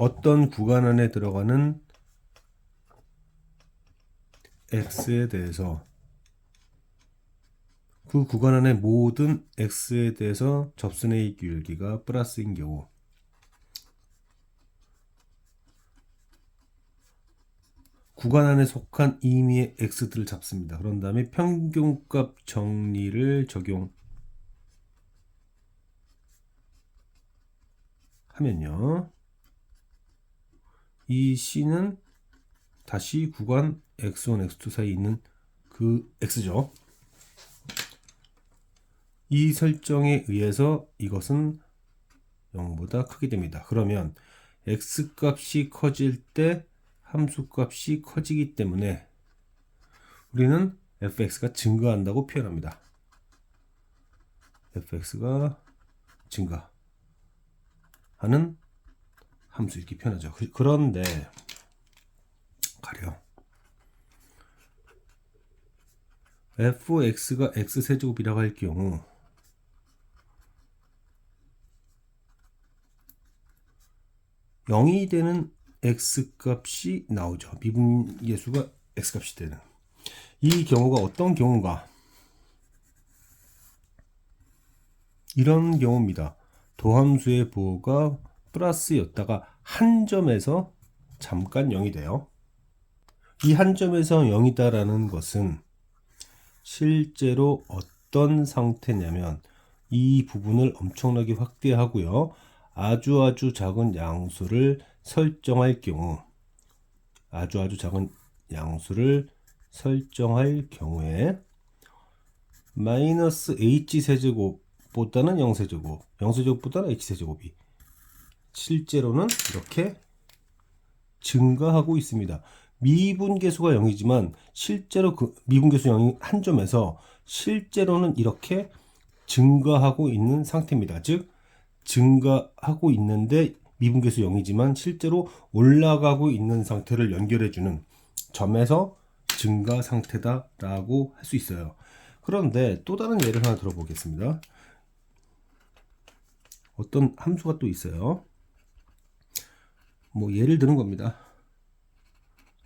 어떤 구간 안에 들어가는 x에 대해서 그 구간 안의 모든 x에 대해서 접선의 기울기가 플러스인 경우 구간 안에 속한 임의의 x들을 잡습니다. 그런 다음에 평균값 정리를 적용하면요. 이 c는 다시 구간 x1, x2 사이에 있는 그 x죠. 이 설정에 의해서 이것은 0보다 크게 됩니다. 그러면 x값이 커질 때 함수값이 커지기 때문에 우리는 fx가 증가한다고 표현합니다. fx가 증가하는 함수 이렇게 표현하죠. 그런데 가령 fx가 x세제곱이라고 할 경우 (0이) 되는 x값이 나오죠. 미분계수가 x값이 되는 이 경우가 어떤 경우가 이런 경우입니다. 도함수의 부호가 플러스였다가 한 점에서 잠깐 0이 돼요. 이 한 점에서 0이다라는 것은 실제로 어떤 상태냐면 이 부분을 엄청나게 확대하고요. 아주 작은 양수를 설정할 경우 아주 작은 양수를 설정할 경우에 마이너스 h세제곱보다는 0세제곱 0세제곱보다는 h세제곱이 실제로는 이렇게 증가하고 있습니다. 미분계수가 0이지만 실제로 그 미분계수 0이 한 점에서 실제로는 이렇게 증가하고 있는 상태입니다. 즉 증가하고 있는데 미분계수 0이지만 실제로 올라가고 있는 상태를 연결해주는 점에서 증가 상태다라고 할 수 있어요. 그런데 또 다른 예를 하나 들어보겠습니다. 어떤 함수가 또 있어요. 뭐 예를 드는 겁니다.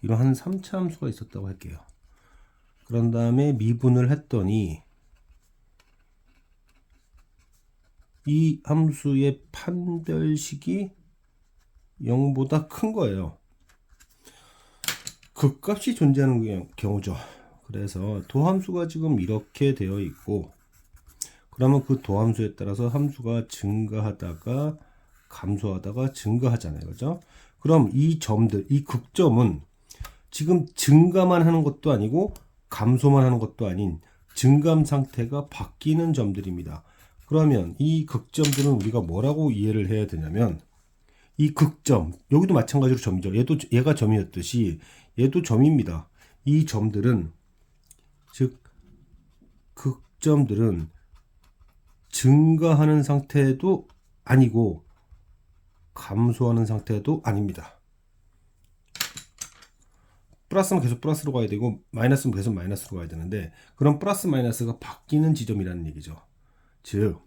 이런 한 3차 함수가 있었다고 할게요. 그런 다음에 미분을 했더니 이 함수의 판별식이 0보다 큰 거예요. 극값이 존재하는 경우죠. 그래서 도함수가 지금 이렇게 되어 있고 그러면 그 도함수에 따라서 함수가 증가하다가 감소하다가 증가하잖아요. 그죠? 그럼 이 점들, 이 극점은 지금 증가만 하는 것도 아니고 감소만 하는 것도 아닌 증감 상태가 바뀌는 점들입니다. 그러면 이 극점들은 우리가 뭐라고 이해를 해야 되냐면 이 극점, 여기도 마찬가지로 점이죠. 얘가 점이었듯이 얘도 점입니다. 이 점들은 즉 극점들은 증가하는 상태도 아니고 감소하는 상태도 아닙니다. 플러스는 계속 플러스로 가야 되고 마이너스는 계속 마이너스로 가야 되는데 그럼 플러스 마이너스가 바뀌는 지점이라는 얘기죠. 즉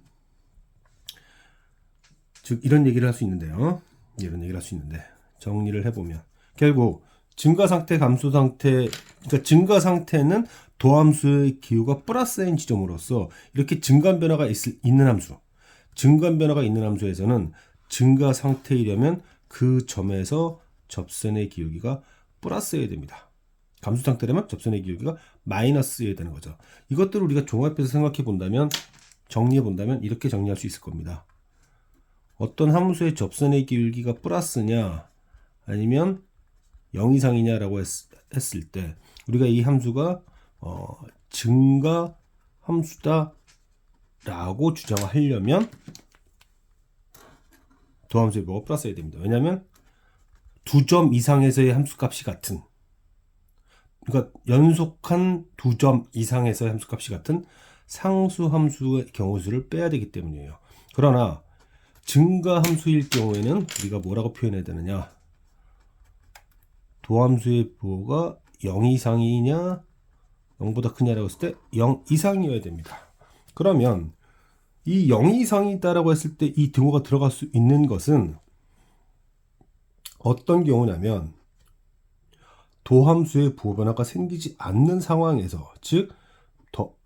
이런 얘기를 할 수 있는데요. 이런 얘기를 할 수 있는데 정리를 해보면 결국 증가 상태, 감소 상태, 그러니까 증가 상태는 도함수의 기호가 플러스인 지점으로서 이렇게 증감 변화가 있는 함수, 증감 변화가 있는 함수에서는 증가 상태이려면 그 점에서 접선의 기울기가 플러스여야 됩니다. 감소 상태라면 접선의 기울기가 마이너스여야 되는 거죠. 이것들을 우리가 종합해서 생각해 본다면, 정리해 본다면 이렇게 정리할 수 있을 겁니다. 어떤 함수의 접선의 기울기가 플러스냐 아니면 0 이상이냐라고 했을 때 우리가 이 함수가 증가 함수다 라고 주장하려면 도함수의 뭐가 플러스여야 됩니다. 왜냐하면 2점 이상에서의 함수값이 같은, 그러니까 연속한 2점 이상에서의 함수값이 같은 상수 함수의 경우수를 빼야 되기 때문이에요. 그러나 증가 함수일 경우에는 우리가 뭐라고 표현해야 되느냐, 도함수의 부호가 0 이상이냐 0보다 크냐라고 했을 때 0 이상이어야 됩니다. 그러면 이 0 이상이다라고 했을 때 이 등호가 들어갈 수 있는 것은 어떤 경우냐면 도함수의 부호 변화가 생기지 않는 상황에서, 즉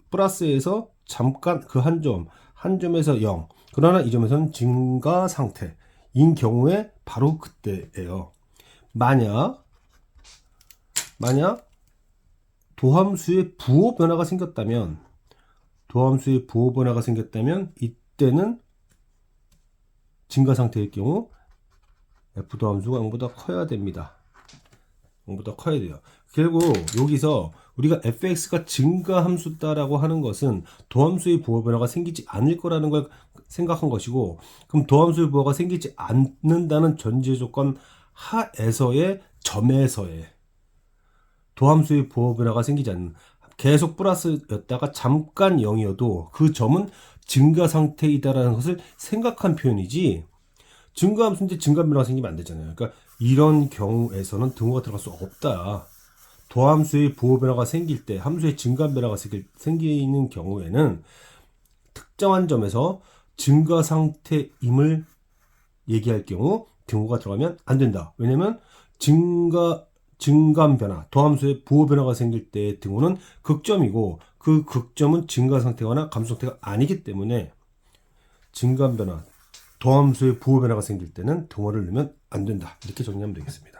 플러스에서 잠깐 그 한 점에서 0, 그러나 이 점에서는 증가 상태인 경우에 바로 그때예요. 만약 도함수의 부호 변화가 생겼다면 이때는 증가 상태일 경우 f 도함수가 0보다 커야 됩니다. 0보다 커야 돼요. 결국 여기서 우리가 fx가 증가함수다라고 하는 것은 도함수의 부호 변화가 생기지 않을 거라는 걸 생각한 것이고, 그럼 도함수의 부호가 생기지 않는다는 전제 조건 하에서의 점에서의 도함수의 부호 변화가 생기지 않는, 계속 플러스였다가 잠깐 0이어도 그 점은 증가 상태이다라는 것을 생각한 표현이지, 증가함수인데 증가 변화가 생기면 안 되잖아요. 그러니까 이런 경우에서는 등호가 들어갈 수 없다. 도함수의 부호 변화가 생길 때, 함수의 증가 변화가 생기는 경우에는 특정한 점에서 증가 상태임을 얘기할 경우 등호가 들어가면 안 된다. 왜냐면 증감 변화, 도함수의 부호 변화가 생길 때의 등호는 극점이고, 그 극점은 증가 상태거나 감소 상태가 아니기 때문에 증감 변화, 도함수의 부호 변화가 생길 때는 등호를 넣으면 안 된다. 이렇게 정리하면 되겠습니다.